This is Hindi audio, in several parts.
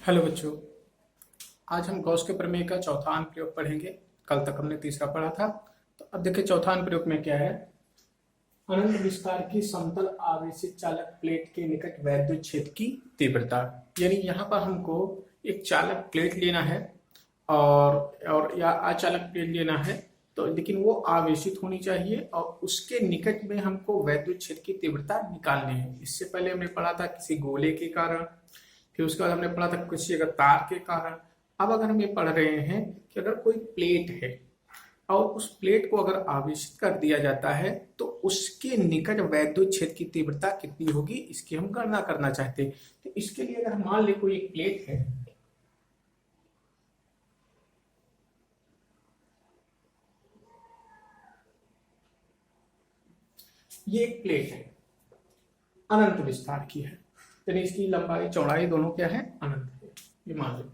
हेलो बच्चों। आज हम गॉस के प्रमेय का चौथा अनुप्रयोग पढ़ेंगे। कल तक हमने तीसरा पढ़ा था। तो अब देखिए चौथा अनुप्रयोग में क्या है। अनंत विस्तार की समतल आवेशित चालक प्लेट के निकट वैद्युत क्षेत्र की तीव्रता, यानी यहाँ पर हमको एक चालक प्लेट लेना है और या अचालक प्लेट लेना है, तो लेकिन वो आवेशित होनी चाहिए और उसके निकट में हमको वैद्युत क्षेत्र की तीव्रता निकालनी है। इससे पहले हमने पढ़ा था किसी गोले के कारण, फिर उसके बाद हमने पढ़ा था किसी अगर तार के कारण। अब अगर हम ये पढ़ रहे हैं कि अगर कोई प्लेट है और उस प्लेट को अगर आवेशित कर दिया जाता है तो उसके निकट वैद्युत क्षेत्र की तीव्रता कितनी होगी, इसकी हम गणना करना चाहते हैं। तो इसके लिए अगर हम मान ले कोई एक प्लेट है, ये एक प्लेट है, अनंत विस्तार की है, यानी इसकी लंबाई चौड़ाई दोनों क्या है, अनंत है, ये मान लो,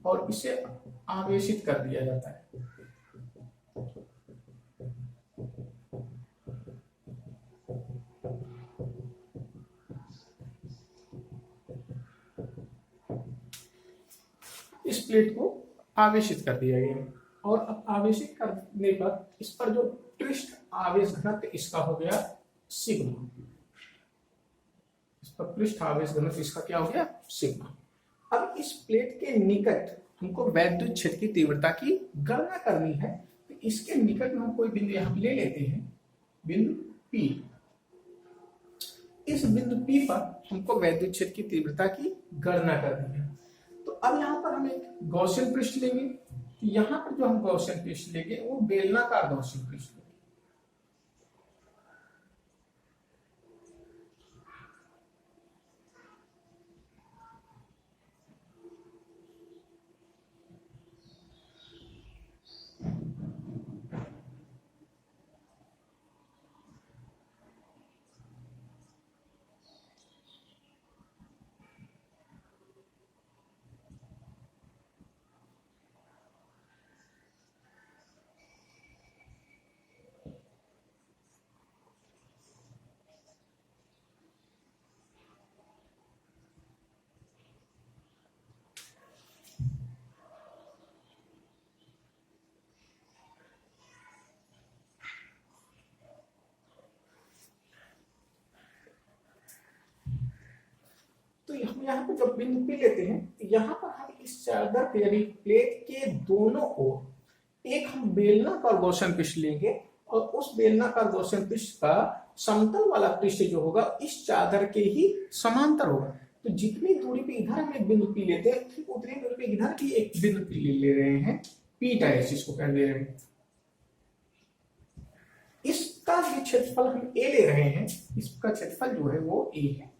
और इसे आवेशित कर दिया जाता है। इस प्लेट को आवेशित कर दिया गया और अब आवेशित करने पर इस पर जो पृष्ठ आवेश घनत्व इसका हो गया सिग्मा। इस पर पृष्ठ आवेश घनत्व इसका क्या हो गया, सिग्मा। अब इस प्लेट के निकट हमको वैद्युत क्षेत्र की तीव्रता की गणना करनी है। तो इसके निकट में हम कोई बिंदु यहां ले लेते हैं, बिंदु P। इस बिंदु P पर हमको वैद्युत क्षेत्र की तीव्रता की गणना करनी है। तो अब यहां पर हम एक गॉसियन पृष्ठ लेंगे। यहां पर जो हम गॉसियन पृष्ठ लेंगे वो बेलनाकार गॉसियन पृष्ठ। तो हम यहाँ पे जब बिंदु P लेते हैं, यहाँ पर हम इस चादर के यानी प्लेट के दोनों ओर एक हम बेलनाकार गॉसियन पृष्ठ लेंगे और उस बेलनाकार गॉसियन पृष्ठ का समतल वाला पृष्ठ जो होगा इस चादर के ही समांतर होगा। तो जितनी दूरी पे इधर हम एक बिंदु P लेते हैं, ठीक उतनी दूरी पे इधर भी एक बिंदु P ले रहे हैं, P डैश इसको कह ले रहे हैं। इसका जो क्षेत्रफल हम A ले रहे हैं, इसका क्षेत्रफल जो है वो A है।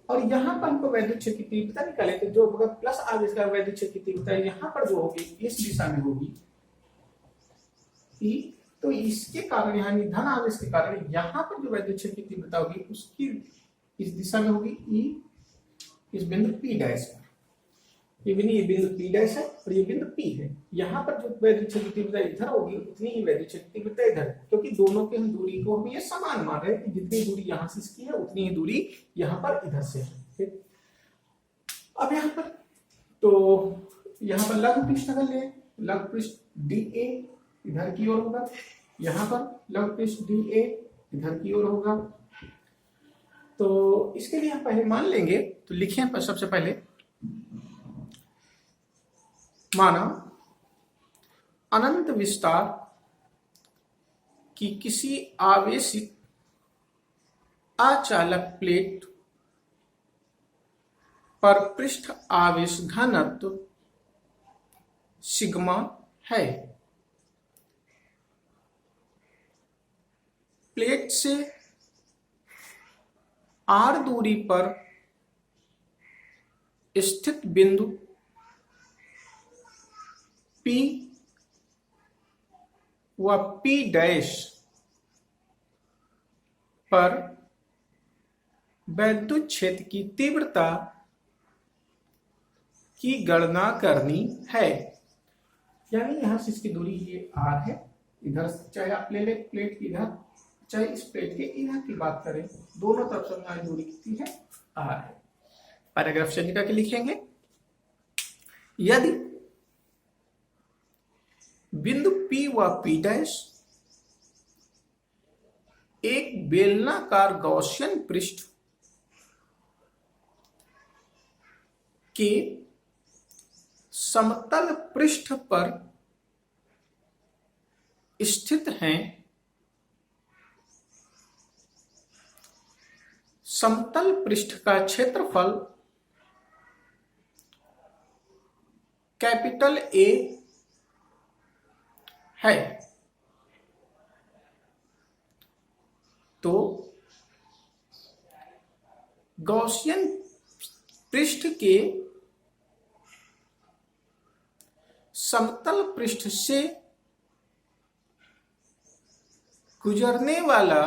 और यहाँ पर हमको वैद्युत क्षेत्र की तीव्रता निकाले, तो जो अगर प्लस आवेश का वैद्युत क्षेत्र की तीव्रता यहाँ पर जो होगी इस दिशा में होगी E, तो इसके कारण यहाँ धन आवेश के कारण यहाँ पर जो वैद्युत क्षेत्र की तीव्रता होगी उसकी इस दिशा में होगी E, इस बिंदु P डैश पर। ये बिंदु P डैश है और ये बिंदु P है। यहाँ पर जो वैद्युत क्षेत्र की तीव्रता इधर होगी उतनी ही वैद्युत क्षेत्र की तीव्रता इधर है, क्योंकि दोनों के हम दूरी को हम ये समान मान रहे हैं कि जितनी दूरी यहाँ से इसकी है उतनी ही दूरी यहाँ पर इधर से है। अब यहाँ पर तो यहाँ पर लघु पृष्ठ अगर ले, लघु पृष्ठ DA इधर की ओर होगा, यहाँ पर लघु पृष्ठ DA इधर की ओर होगा। तो इसके लिए हम पहले मान लेंगे, तो लिखें पर सबसे पहले माना अनंत विस्तार की किसी आवेशित अचालक प्लेट पर पृष्ठ आवेश घनत्व सिग्मा है। प्लेट से r दूरी पर स्थित बिंदु P व P डैश पर वैद्युत क्षेत्र की तीव्रता की गणना करनी है। यानी यहां से इसकी दूरी ये r है, इधर चाहे आप ले ले प्लेट की इधर, चाहे इस प्लेट के इधर की बात करें, दोनों तरफ से हमारी दूरी कितनी है, r है। पैराग्राफ चेंज करके लिखेंगे, यदि बिंदु P व P' एक बेलनाकार गॉसियन पृष्ठ के समतल पृष्ठ पर स्थित हैं, समतल पृष्ठ का क्षेत्रफल कैपिटल A है, तो गॉसियन पृष्ठ के समतल पृष्ठ से गुजरने वाला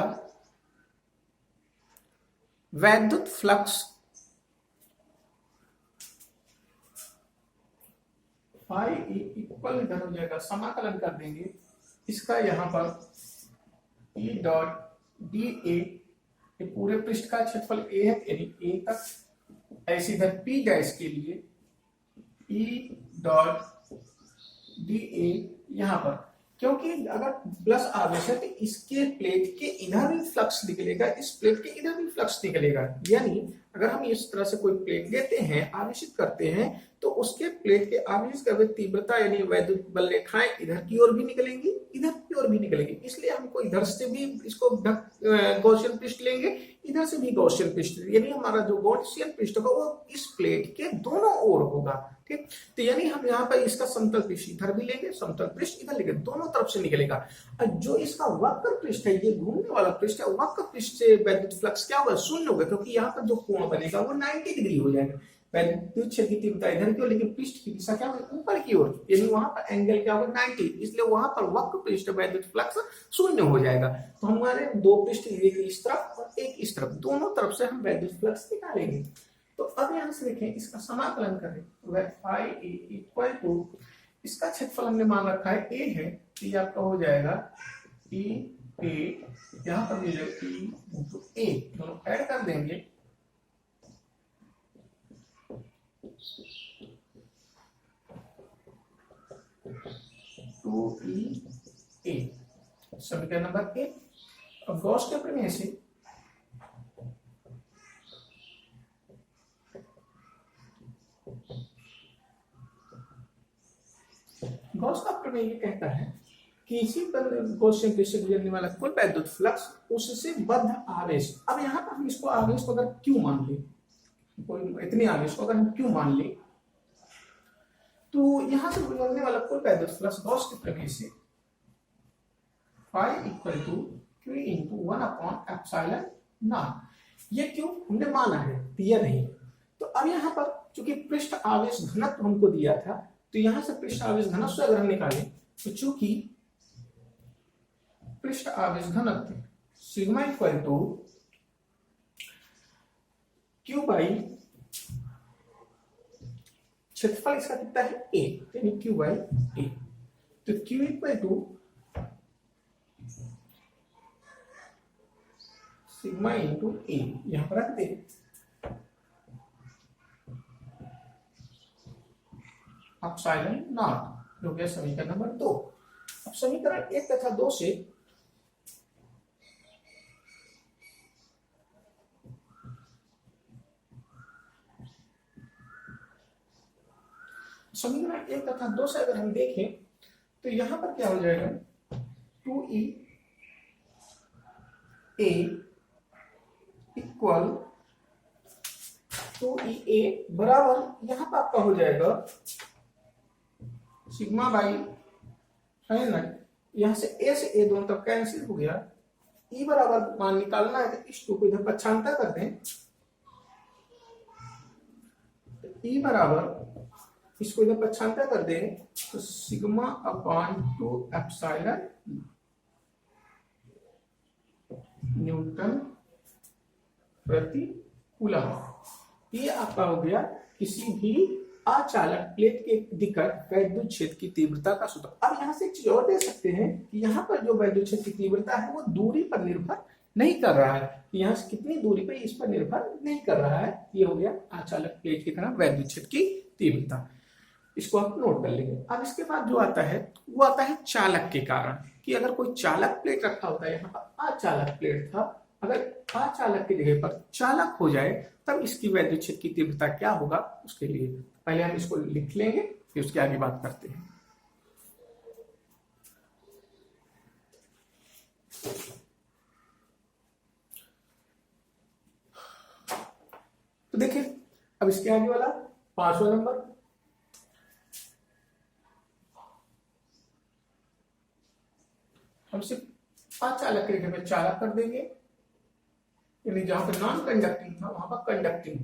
वैद्युत फ्लक्स फाई इक्वल इधर हो जाएगा, समाकलन कर देंगे इसका, यहां पर E डॉट डी ए, पूरे पृष्ठ का क्षेत्रफल A है, यानी A तक, ऐसे इधर P डैश के लिए E डॉट डी ए यहां पर, क्योंकि अगर प्लस आवेश है तो इसके प्लेट के इधर भी फ्लक्स निकलेगा, इस प्लेट के इधर भी फ्लक्स निकलेगा। यानी अगर हम इस तरह से कोई प्लेट लेते हैं, आवेशित करते हैं, तो उसके प्लेट के आवेशित करने तीव्रता यानी वैद्युत बल रेखाएं इधर की ओर भी निकलेंगी, इधर की ओर भी निकलेंगी। इसलिए हमको इधर से भी इसको गॉसियन पृष्ठ लेंगे, इधर से भी गॉसियन पृष्ठ, यानी हमारा जो गॉसियन पृष्ठ होगा वो इस प्लेट के दोनों ओर होगा। ठीक, तो यानी हम यहाँ पर इसका समतल पृष्ठ इधर भी लेंगे, समतल पृष्ठ इधर लेंगे, दोनों तरफ से निकलेगा। और जो इसका वक्र पृष्ठ है, ये घूमने वाला पृष्ठ है, वक्र पृष्ठ से वैद्युत फ्लक्स क्या होगा, शून्य होगा, क्योंकि यहाँ पर जो कोण बनेगा वो 90 डिग्री हो जाएगा। वैद्युत क्षेत्र की तीव्रता इधर की ओर, लेकिन पृष्ठ की दिशा क्या होगी, ऊपर की ओर, यानी वहां पर एंगल क्या होगा 90, इसलिए वहां पर वक्र पृष्ठ वैद्युत फ्लक्स शून्य हो जाएगा। तो हमारे दो पृष्ठ, एक इस तरफ और एक इस तरफ, दोनों तरफ से हम वैद्युत फ्लक्स निकालेंगे। तो अब यहां से देखें, इसका समाकलन करें, फाई इक्वल टू, इसका क्षेत्रफल हमने मान रखा है A है, तो ये आपका हो जाएगा E A, यहाँ पर E A, दोनों ऐड कर देंगे, टू E A, समीकरण नंबर 1। अब गॉस के प्रमेय से गॉस का प्रमेय ये कहता है कि इसी पर गॉसियन पृष्ठ से गुजरने वाला कुल वैद्युत फ्लक्स उससे बद्ध आवेश, अब यहाँ पर हम इसको आवेश को अगर क्यों मान ले, कोई इतने आवेश को अगर हम क्यों मान ले, तो यहां से गुजरने वाला कुल वैद्युत फ्लक्स गॉस के प्रमेय से phi equal to Q into 1/ε0, ये क्यों हमने माना है, दिया नहीं। तो अब यहाँ पर चूंकि पृष्ठ आवेश घनत्व हमको दिया था, तो यहां से पृष्ठ आवेश घनत्व अगर हम निकालें, तो चूंकि पृष्ठ आवेश घनत्व sigma equal to Q by क्षेत्रफल इसका कितना है A, यानी Q बाई A, तो Q equal to sigma into A, यहां पर रख दें, एप्सिलॉन नॉट, हो गया समीकरण नंबर 2। अब समीकरण 1 तथा 2 से समीकरण 1 तथा 2 से अगर हम देखें, तो यहां पर क्या हो जाएगा, 2E A इक्वल 2EA बराबर, यहां पर आपका हो जाएगा सिग्मा बाई, है ना, यहां से A से A दोनों तरफ कैंसिल हो गया, E बराबर मान निकालना है, तो इस 2 को इधर पक्षांतर कर दें, E बराबर इसको इधर पक्षांतर कर दें, तो सिग्मा अपॉन 2 एप्सिलॉन न्यूटन प्रति कूलम। ये आपका हो गया किसी भी अचालक प्लेट के निकट वैद्युत क्षेत्र की तीव्रता का सूत्र। अब यहां से एक चीज और दे सकते हैं कि यहाँ पर जो वैद्युत क्षेत्र की तीव्रता है वो दूरी पर निर्भर नहीं कर रहा है, यहाँ से कितनी दूरी पे इस पर निर्भर नहीं कर रहा है। ये हो गया अचालक प्लेट के कारण वैद्युत क्षेत्र की तीव्रता, इसको आप नोट कर लेंगे। अब इसके बाद जो आता है वो आता है चालक के कारण, कि अगर कोई चालक प्लेट रखा होता है, यहाँ पर अचालक प्लेट था, अगर अचालक की जगह पर चालक हो जाए तब इसकी वैद्युत क्षेत्र की तीव्रता क्या होगा, उसके लिए पहले हम इसको लिख लेंगे, फिर उसके आगे बात करते हैं। तो देखिए अब इसके आगे वाला 5वां नंबर, हम सिर्फ अचालक के जगह पे चालक कर देंगे, यानी जहां पे नॉन कंडक्टिंग था वहां पर कंडक्टिंग।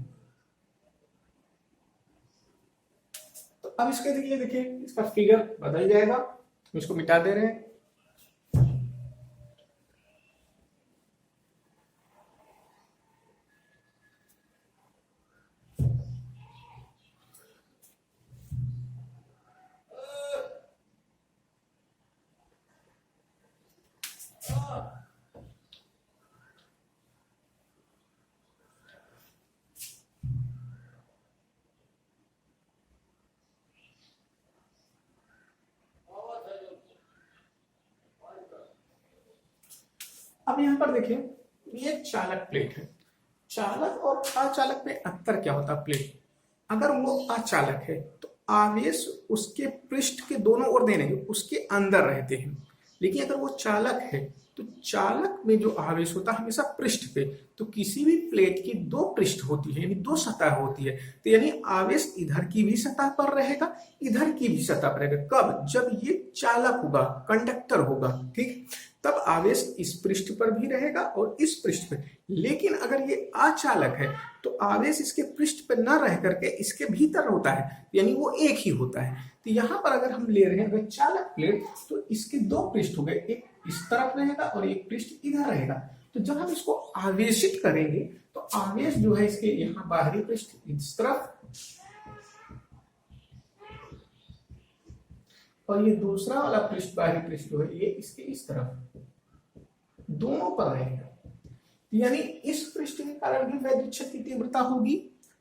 तो अब इसके लिए देखिए इसका फिगर बदल जाएगा, हम इसको मिटा दे रहे हैं। अब यहां पर देखिए ये चालक प्लेट है, चालक और अचालक में अंतर क्या होता है? प्लेट अगर वो अचालक है तो आवेश उसके पृष्ठ के दोनों ओर दे नहीं, उसके अंदर रहते हैं, लेकिन अगर वो चालक है तो चालक में जो आवेश होता है हमेशा पृष्ठ पे। तो किसी भी प्लेट की दो पृष्ठ होती है, यानी दो सतह होती है, तो यानी आवेश इधर की भी सतह पर रहेगा, इधर की भी सतह पर रहेगा। कब? जब ये चालक होगा, कंडक्टर होगा, ठीक, तब आवेश इस पृष्ठ पर भी रहेगा और इस पृष्ठ पर। लेकिन अगर ये अचालक है तो आवेश इसके पृष्ठ पर न रह करके इसके भीतर होता है, यानी वो एक ही होता है। तो यहां पर अगर हम ले रहे हैं अगर चालक प्लेट, तो इसके दो पृष्ठ हो गए, एक इस तरफ रहेगा और एक पृष्ठ इधर रहेगा। तो जब हम इसको आवेशित करेंगे तो आवेश जो है इसके यहाँ बाहरी पृष्ठ इस तरफ और ये दूसरा वाला पृष्ठ बाहरी पृष्ठ जो है ये इसके इस तरफ, दोनों पर रहेगा। यानी इस पृष्ठ के कारण भी वैद्युत क्षेत्र की तीव्रता होगी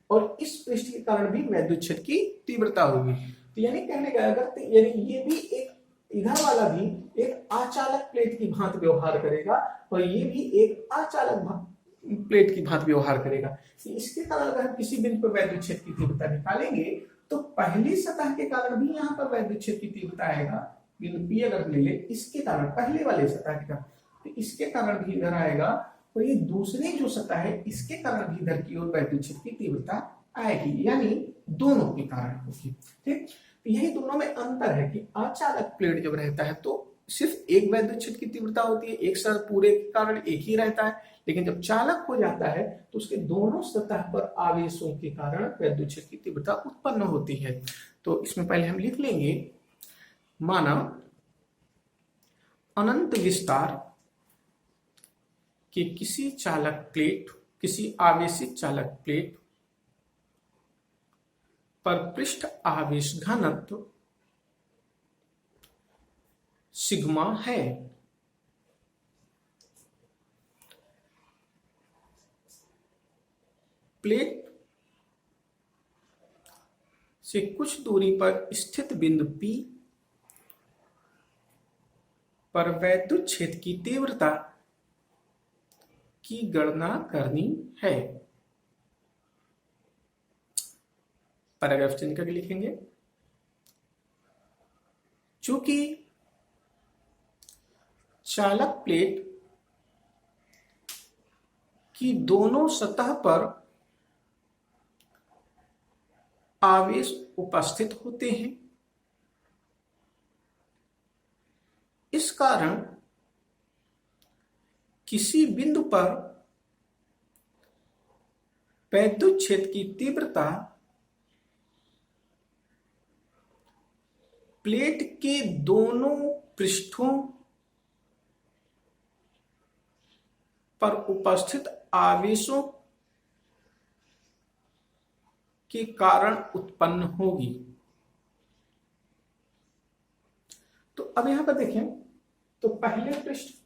और इस पृष्ठ के कारण भी वैद्युत क्षेत्र की तीव्रता होगी। तो यानी कहने का अगर यानी ये भी एक, इधर वाला भी एक अचालक प्लेट की भांति व्यवहार करेगा और ये भी एक अचालक प्लेट की भांति व्यवहार करेगा। इसके कारण अगर हम किसी बिंदु पर वैद्युत क्षेत्र की तीव्रता निकालेंगे तो पहली सतह के कारण भी यहाँ पर वैद्युत क्षेत्र की तीव्रता आएगा। बिंदु P अगर ले ले, इसके कारण पहले वाले सतह के कारण, तो इसके कारण भी इधर आएगा और ये दूसरी जो सतह है इसके कारण भी इधर की ओर वैद्युत क्षेत्र की तीव्रता आएगी, यानी दोनों के कारण होगी। ठीक, यही दोनों में अंतर है कि अचालक प्लेट जब रहता है तो सिर्फ एक वैद्युत क्षेत्र की तीव्रता होती है, एक साथ पूरे के कारण एक ही रहता है, लेकिन जब चालक हो जाता है तो उसके दोनों सतह पर आवेशों के कारण वैद्युत क्षेत्र की तीव्रता उत्पन्न होती है। तो इसमें पहले हम लिख लेंगे, माना अनंत विस्तार कि किसी चालक प्लेट, किसी आवेशित चालक प्लेट पर पृष्ठ आवेश घनत्व सिग्मा है। प्लेट से कुछ दूरी पर स्थित बिंदु P पर वैद्युत क्षेत्र की तीव्रता की गणना करनी है। पैराग्राफ चेंज करके लिखेंगे, चूंकि चालक प्लेट की दोनों सतह पर आवेश उपस्थित होते हैं, इस कारण किसी बिंदु पर वैद्युत क्षेत्र की तीव्रता प्लेट के दोनों पृष्ठों पर उपस्थित आवेशों के कारण उत्पन्न होगी। तो अब यहां पर देखें तो पहले पृष्ठ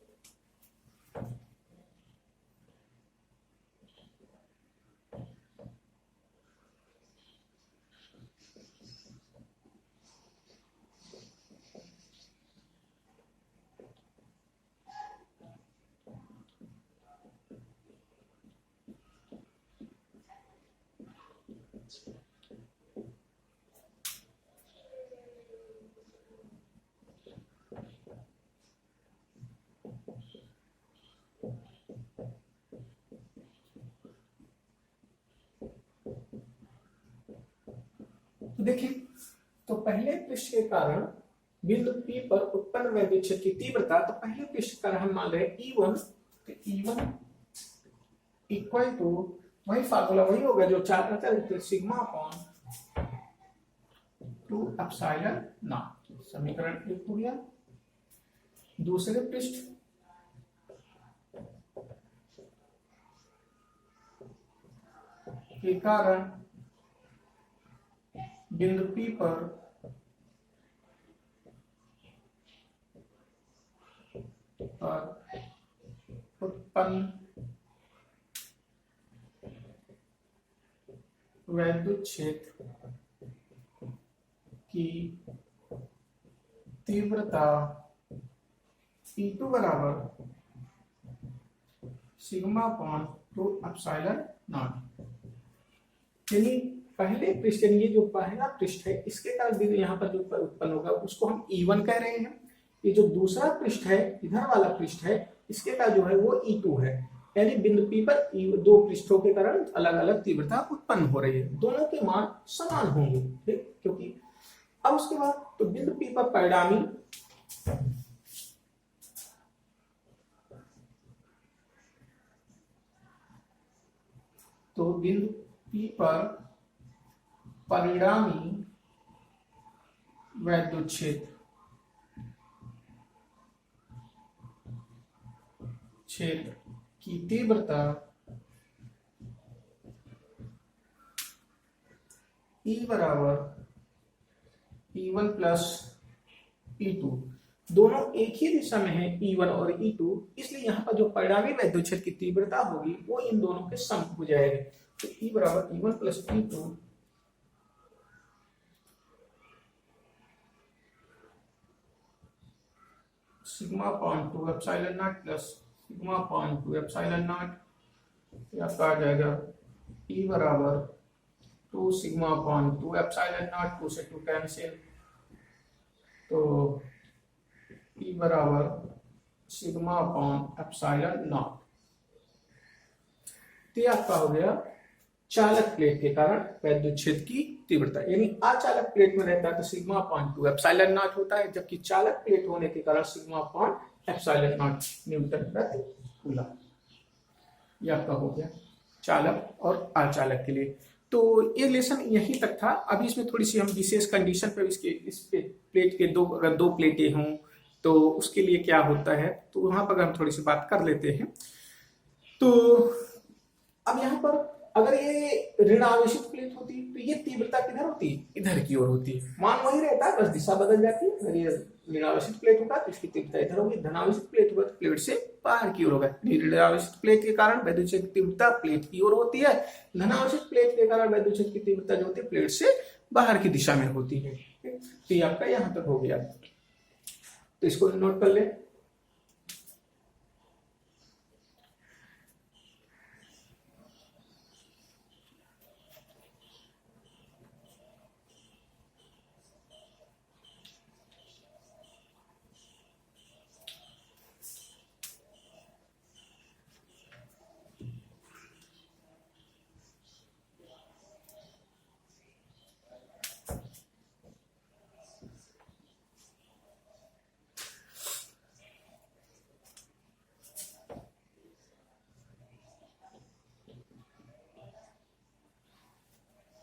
देखिए, तो पहले पृष्ठ के कारण बिंदु P पर उत्पन्न वैद्युत क्षेत्र की तीव्रता, तो पहले पृष्ठ का हम मान रहे E1, तो E1 इक्वल टू वही फार्मूला वही होगा जो चार रहता है, सिग्मा अपॉन 2 एप्सिलॉन नॉट। समीकरण 1 हो गया। दूसरे पृष्ठ के कारण बिंदु P पर उत्पन्न वैद्युत क्षेत्र की तीव्रता E2 बराबर सिग्मा अपॉन 2 एप्सिलॉन नॉट। यानी पहले पृष्ठ, यानी ये जो पहला पृष्ठ है इसके कारण बिंदु यहाँ पर जो उत्पन्न होगा उसको हम E1 कह रहे हैं। ये जो दूसरा पृष्ठ है, इधर वाला पृष्ठ है, इसके का जो है वो E2 है। यानी बिंदु P पर दो पृष्ठों के कारण अलग अलग तीव्रता उत्पन्न हो रही है, दोनों के मान समान होंगे, ठीक? क्योंकि अब उसके बाद तो बिंदु P पर परिणामी तो बिंदु P पर परिणामी वैद्युत क्षेत्र की तीव्रता E बराबर E1 प्लस E2, दोनों एक ही दिशा में है E1 और E2, इसलिए यहाँ पर जो परिणामी वैद्युत क्षेत्र की तीव्रता होगी वो इन दोनों के सम हो जाएगी। तो E बराबर E1 plus E2 sigma upon 2 epsilon not plus sigma upon 2 epsilon not. आपका आ जाएगा E बराबर 2 सिग्मा अपॉन 2 एप्सिलॉन नॉट, 2 से 2 कैंसिल, तो E बराबर सिग्मा अपॉन एप्सिलॉन नॉट। तो ये आपका हो गया चालक प्लेट के कारण वैद्युत क्षेत्र की तीव्रता। यानी अचालक प्लेट में रहता है तो सिग्मा अपॉन 2 एप्सिलॉन नॉट होता है, जबकि चालक प्लेट होने के कारण sigma upon epsilon not Newton प्रति कूलम। ये आपका हो गया चालक और अचालक के लिए। तो ये लेसन यहीं तक था। अभी इसमें थोड़ी सी हम विशेष कंडीशन पर इस प्लेट के अगर दो प्लेटें हों तो उसके लिए क्या होता है, तो वहां पर हम थोड़ी सी बात कर लेते हैं। तो अब यहाँ पर अगर ये ऋण आवेशित प्लेट होती तो ये तीव्रता किधर होती, इधर की ओर होती। मान वही रहता है, बस दिशा बदल जाती है। अगर ये ऋण आवेशित प्लेट होगा तो इसकी तीव्रता इधर होगी, धनावेशित प्लेट होगा तो प्लेट से बाहर की ओर होगा। ऋण आवेशित प्लेट के कारण वैद्युत क्षेत्र की तीव्रता प्लेट की ओर होती है, धनावेशित प्लेट के कारण वैद्युत क्षेत्र की तीव्रता जो होती है प्लेट से बाहर की दिशा में होती है। तो ये आपका यहाँ तक हो गया, तो इसको नोट कर ले।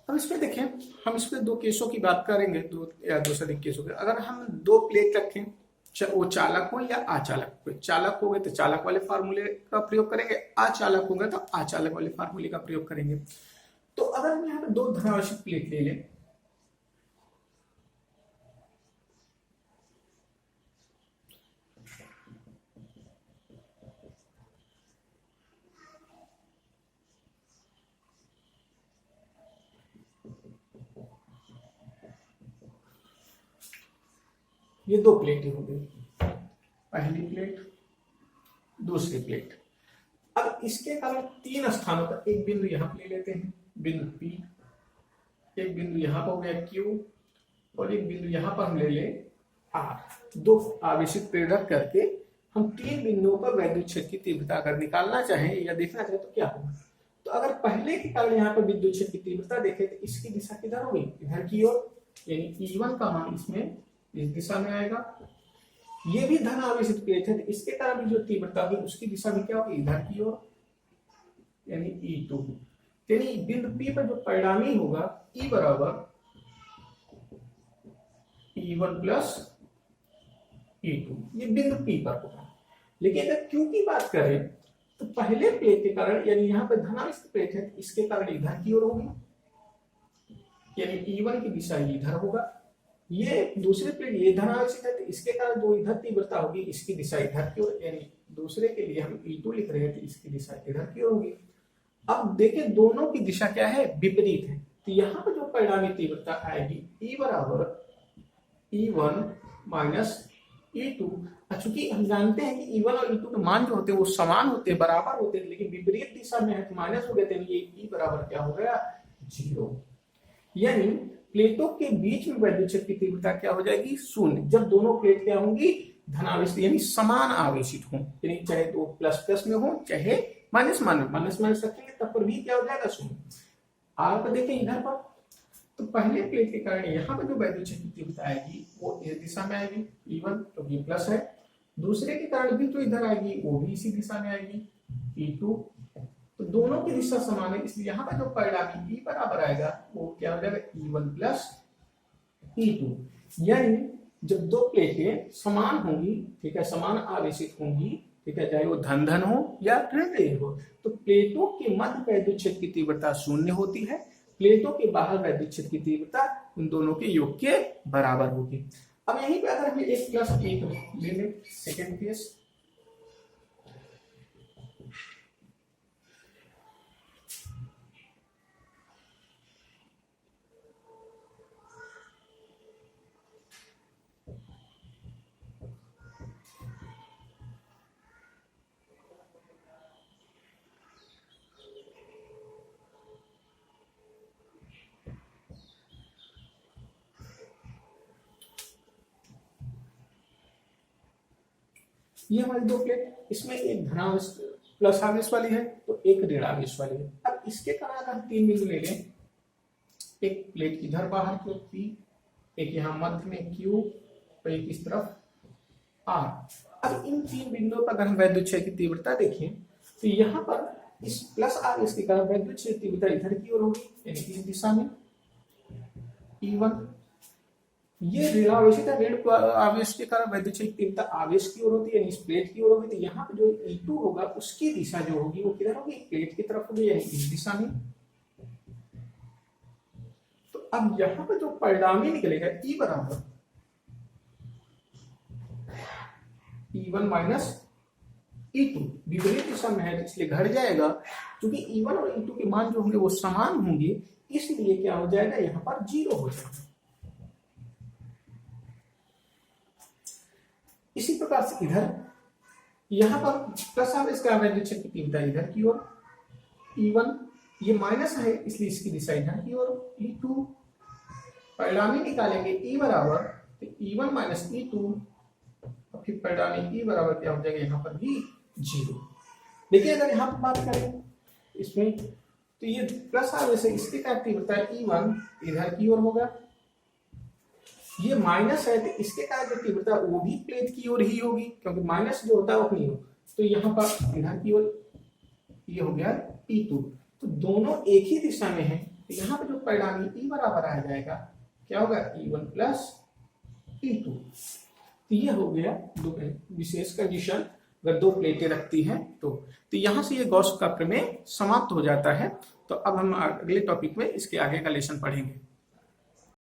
अब इसमें देखें, हम इसमें दो केसों की बात करेंगे, दो या दो से अधिक केसों के। अगर हम दो प्लेट रखें, वो चालक हो या अचालक हो, चालक हो गए तो चालक वाले फार्मूले का प्रयोग करेंगे, अचालक हो गए तो अचालक वाले फार्मूले का प्रयोग करेंगे। तो अगर हम यहाँ पे दो धनावेशित प्लेट ले लें, ये दो प्लेटें हो गई, पहली प्लेट दूसरी प्लेट। अब इसके कारण तीन स्थानों पर एक बिंदु यहां पर ले लेते हैं, बिंदु P, एक बिंदु यहां पर हो गया Q, और एक बिंदु यहां पर हम ले ले R। दो आवेशित प्रेरक करके हम तीन बिंदुओं पर वैद्युत क्षेत्र की तीव्रता अगर निकालना चाहें या देखना चाहें तो क्या होगा। तो अगर पहले के कारण यहाँ पर विद्युत क्षेत्र की तीव्रता देखें तो इसकी दिशा किधर होगी, इधर की ओर, यानी E1 का मान इसमें इस दिशा में आएगा। ये भी धन आवेशित प्लेट है, तो इसके कारण जो तीव्रता होगी उसकी दिशा भी क्या होगी, इधर की ओर, यानी E2। यानी बिंदु P पर जो परिणामी होगा E बराबर E1 प्लस E2, ये बिंदु P पर होगा। लेकिन अगर Q की बात करें तो पहले प्लेट के कारण, यानी यहाँ पर धनावेशित प्लेट है, तो इसके कारण इधर की ओर होगी, यानी E1 की दिशा इधर होगा। ये दूसरे प्लेट ये धनावेशित है, तो इसके कारण जो इधर तीव्रता होगी इसकी दिशा इधर की ओर, यानी दूसरे के लिए हम E2 लिख रहे हैं, तो इसकी दिशा इधर की ओर होगी। अब देखिए दोनों की दिशा क्या है, विपरीत है, तो यहाँ पर जो परिणामी तीव्रता आएगी E बराबर E1 माइनस E2। चूंकि हम जानते हैं कि E1 और E2 के मान जो होते हैं वो समान होते हैं, बराबर होते हैं, लेकिन विपरीत दिशा में है तो माइनस हो गए थे, ये E बराबर क्या हो गया, 0। यानी प्लेटों के बीच में विद्युत क्षेत्र की तीव्रता क्या हो जाएगी, शून्य, जब दोनों प्लेट क्या होंगी, धनावेशित यानी समान आवेशित हों, यानी चाहे तो प्लस प्लस में हो चाहे माइनस माइनस रखेंगे तब पर भी क्या हो जाएगा, शून्य। आप देखें इधर पर, तो पहले प्लेट के कारण यहाँ पर जो विद्युत क्षेत्र की तीव्रता आएगी वो इस दिशा में आएगी E1, तो ये प्लस है। दूसरे के कारण भी जो इधर आएगी वो भी इसी दिशा में आएगी E2, तो दोनों की दिशा समान है, इसलिए यहाँ पर जो परिणामी E बराबर आएगा वो क्या हो जाएगा, E1 प्लस E2। यानी जब दो प्लेटें समान होंगी, ठीक है, समान आवेशित होंगी, ठीक है, चाहे वो धन धन हो या ऋण ऋण हो, तो प्लेटों के मध्य विद्युत क्षेत्र की तीव्रता शून्य होती है, प्लेटों के बाहर विद्युत क्षेत्र की तीव्रता उन दोनों के योग के बराबर होगी। अब यहीं पे अगर हम एक प्लस एक ले लें, सेकेंड केस, ये हमारी दो प्लेट, इसमें एक धनावेश प्लस आवेश वाली है तो एक ऋण आवेश वाली है। अब इसके कारण अगर हम तीन बिंदु ले लें, एक प्लेट इधर बाहर की ओर P, एक यहाँ मध्य में Q और एक इस तरफ R। अब इन तीन बिंदुओं पर अगर हम विद्युत क्षेत्र की तीव्रता देखें तो यहाँ पर इस प्लस आवेश के कारण विद्युत क्षेत्र की तीव्रता इधर की ओर होगी, यानी इस दिशा में E1। ये ऋणावेशित है, ऋण आवेश के कारण विद्युत क्षेत्र की तीव्रता आवेश की ओर होती है, यानी इस प्लेट की ओर होगी, तो यहाँ पे जो E2 होगा उसकी दिशा जो होगी वो किधर होगी, प्लेट की तरफ होगी, यानी इस दिशा में। तो अब यहाँ पर जो परिणामी निकलेगा E बराबर E1 माइनस E2, विपरीत दिशा में है इसलिए घट जाएगा, क्योंकि E1 और E2 के मान जो होंगे वो समान होंगे, इसलिए क्या हो जाएगा, यहाँ पर 0 हो जाएगा। इसी प्रकार से इधर यहाँ पर प्लस आवेश का विद्युत क्षेत्र की तीव्रता इधर की ओर E1, ये माइनस है इसलिए इसकी दिशा इधर की ओर E2। परिणामी निकालेंगे E बराबर तो E1 माइनस E2, और फिर परिणामी E बराबर क्या हो जाएगा, यहाँ पर भी 0। देखिए अगर यहाँ पर बात करें इसमें तो ये प्लस आवेश है, इसके कारण तीव्रता E1 इधर की ओर होगा, ये माइनस है तो इसके कारण जो तीव्रता वो भी प्लेट की ओर ही होगी, क्योंकि माइनस जो होता है वो अपनी ओर, तो यहाँ पर इधर की ओर ये हो गया E2, तो दोनों एक ही दिशा में है, तो यहाँ पर जो परिणामी E बराबर आ जाएगा क्या होगा, E1 प्लस E2। तो ये हो गया दो विशेष कंडीशन, अगर दो प्लेटें रखती हैं तो यहाँ से ये गॉस का प्रमेय समाप्त हो जाता है। तो अब हम अगले टॉपिक में इसके आगे का लेसन पढ़ेंगे।